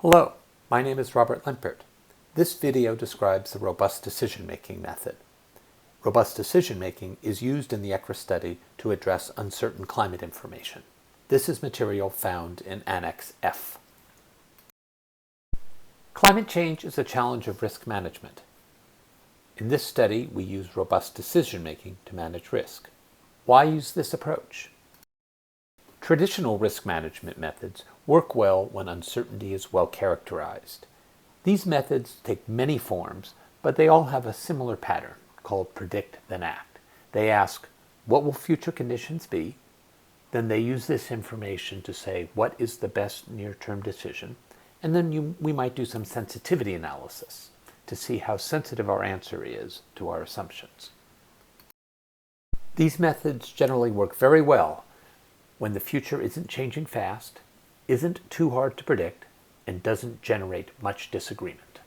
Hello, my name is Robert Lempert. This video describes the robust decision-making method. Robust decision-making is used in the ECRA study to address uncertain climate information. This is material found in Annex F. Climate change is a challenge of risk management. In this study, we use robust decision-making to manage risk. Why use this approach? Traditional risk management methods work well when uncertainty is well characterized. These methods take many forms, but they all have a similar pattern called predict then act. They ask, what will future conditions be? Then they use this information to say, what is the best near-term decision? And then we might do some sensitivity analysis to see how sensitive our answer is to our assumptions. These methods generally work very well when the future isn't changing fast, isn't too hard to predict, and doesn't generate much disagreement.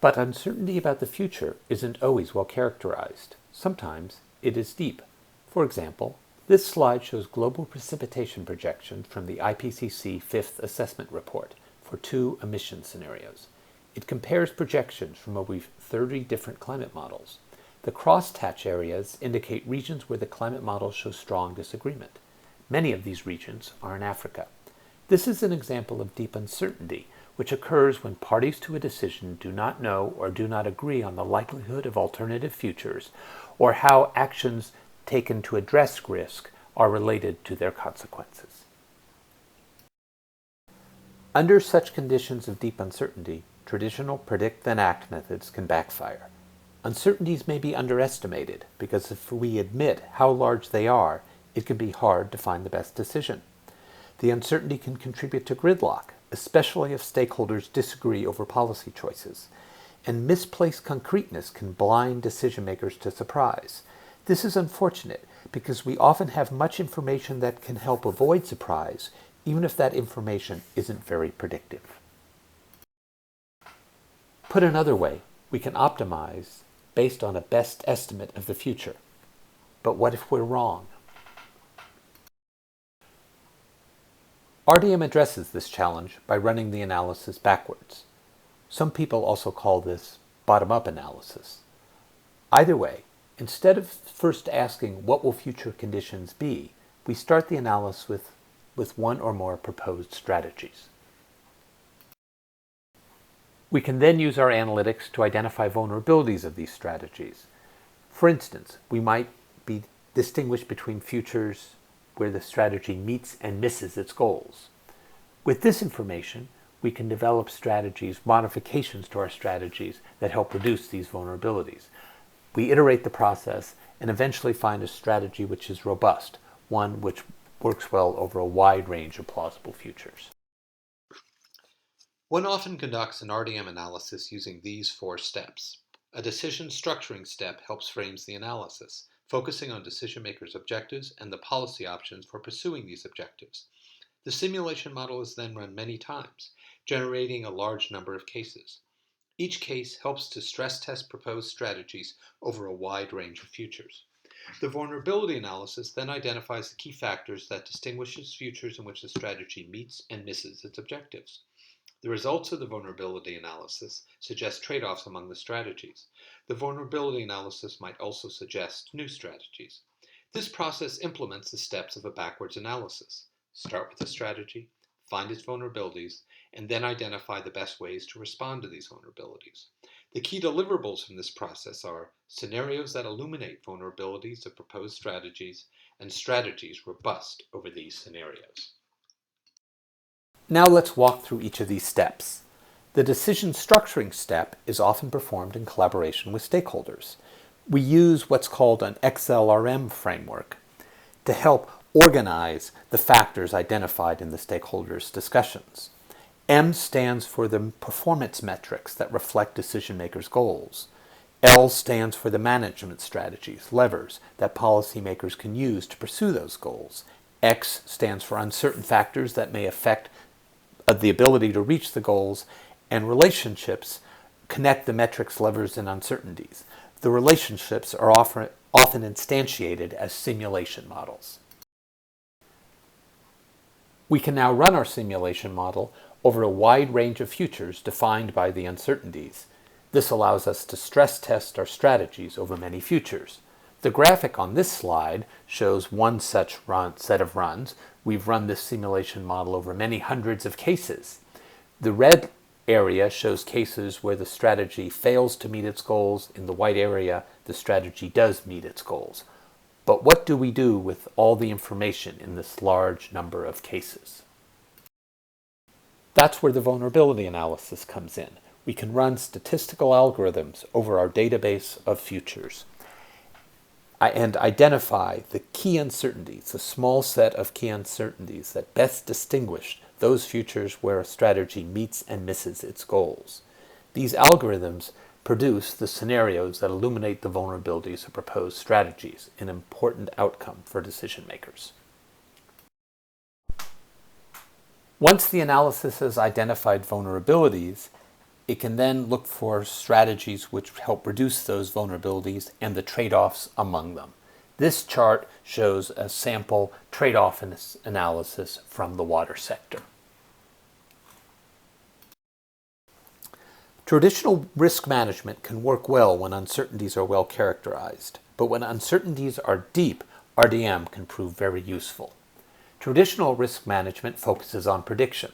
But uncertainty about the future isn't always well characterized. Sometimes it is deep. For example, this slide shows global precipitation projections from the IPCC Fifth Assessment Report for 2 emission scenarios. It compares projections from over 30 different climate models. The crosshatch areas indicate regions where the climate models show strong disagreement. Many of these regions are in Africa. This is an example of deep uncertainty, which occurs when parties to a decision do not know or do not agree on the likelihood of alternative futures, or how actions taken to address risk are related to their consequences. Under such conditions of deep uncertainty, traditional predict then act methods can backfire. Uncertainties may be underestimated because if we admit how large they are, it can be hard to find the best decision. The uncertainty can contribute to gridlock, especially if stakeholders disagree over policy choices. And misplaced concreteness can blind decision makers to surprise. This is unfortunate because we often have much information that can help avoid surprise, even if that information isn't very predictive. Put another way, we can optimize based on a best estimate of the future. But what if we're wrong? RDM addresses this challenge by running the analysis backwards. Some people also call this bottom-up analysis. Either way, instead of first asking what will future conditions be, we start the analysis with one or more proposed strategies. We can then use our analytics to identify vulnerabilities of these strategies. For instance, we might distinguish between futures where the strategy meets and misses its goals. With this information, we can develop strategies, modifications to our strategies that help reduce these vulnerabilities. We iterate the process and eventually find a strategy which is robust, one which works well over a wide range of plausible futures. One often conducts an RDM analysis using these 4 steps. A decision structuring step helps frame the analysis, focusing on decision makers' objectives and the policy options for pursuing these objectives. The simulation model is then run many times, generating a large number of cases. Each case helps to stress test proposed strategies over a wide range of futures. The vulnerability analysis then identifies the key factors that distinguishes futures in which the strategy meets and misses its objectives. The results of the vulnerability analysis suggest trade-offs among the strategies. The vulnerability analysis might also suggest new strategies. This process implements the steps of a backwards analysis. Start with a strategy, find its vulnerabilities, and then identify the best ways to respond to these vulnerabilities. The key deliverables from this process are scenarios that illuminate vulnerabilities of proposed strategies and strategies robust over these scenarios. Now let's walk through each of these steps. The decision structuring step is often performed in collaboration with stakeholders. We use what's called an XLRM framework to help organize the factors identified in the stakeholders' discussions. M stands for the performance metrics that reflect decision makers' goals. L stands for the management strategies, levers, that policymakers can use to pursue those goals. X stands for uncertain factors that may affect the ability to reach the goals, and relationships connect the metrics, levers, and uncertainties. The relationships are often instantiated as simulation models. We can now run our simulation model over a wide range of futures defined by the uncertainties. This allows us to stress test our strategies over many futures. The graphic on this slide shows one such set of runs. We've run this simulation model over many hundreds of cases. The red area shows cases where the strategy fails to meet its goals. In the white area, the strategy does meet its goals. But what do we do with all the information in this large number of cases? That's where the vulnerability analysis comes in. We can run statistical algorithms over our database of futures and identify the key uncertainties, a small set of key uncertainties that best distinguish those futures where a strategy meets and misses its goals. These algorithms produce the scenarios that illuminate the vulnerabilities of proposed strategies, an important outcome for decision makers. Once the analysis has identified vulnerabilities, it can then look for strategies which help reduce those vulnerabilities and the trade-offs among them. This chart shows a sample trade-off analysis from the water sector. Traditional risk management can work well when uncertainties are well characterized, but when uncertainties are deep, RDM can prove very useful. Traditional risk management focuses on prediction.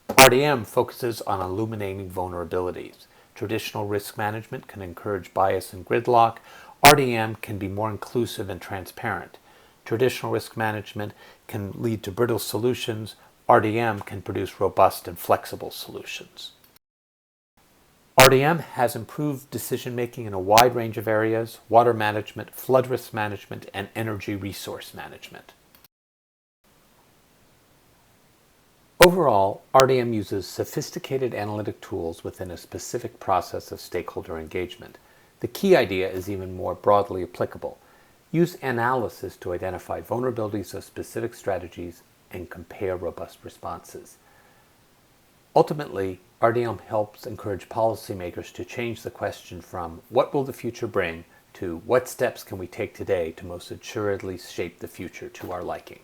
RDM focuses on illuminating vulnerabilities. Traditional risk management can encourage bias and gridlock. RDM can be more inclusive and transparent. Traditional risk management can lead to brittle solutions. RDM can produce robust and flexible solutions. RDM has improved decision-making in a wide range of areas: water management, flood risk management, and energy resource management. Overall, RDM uses sophisticated analytic tools within a specific process of stakeholder engagement. The key idea is even more broadly applicable. Use analysis to identify vulnerabilities of specific strategies and compare robust responses. Ultimately, RDM helps encourage policymakers to change the question from "what will the future bring" to "what steps can we take today to most assuredly shape the future to our liking?"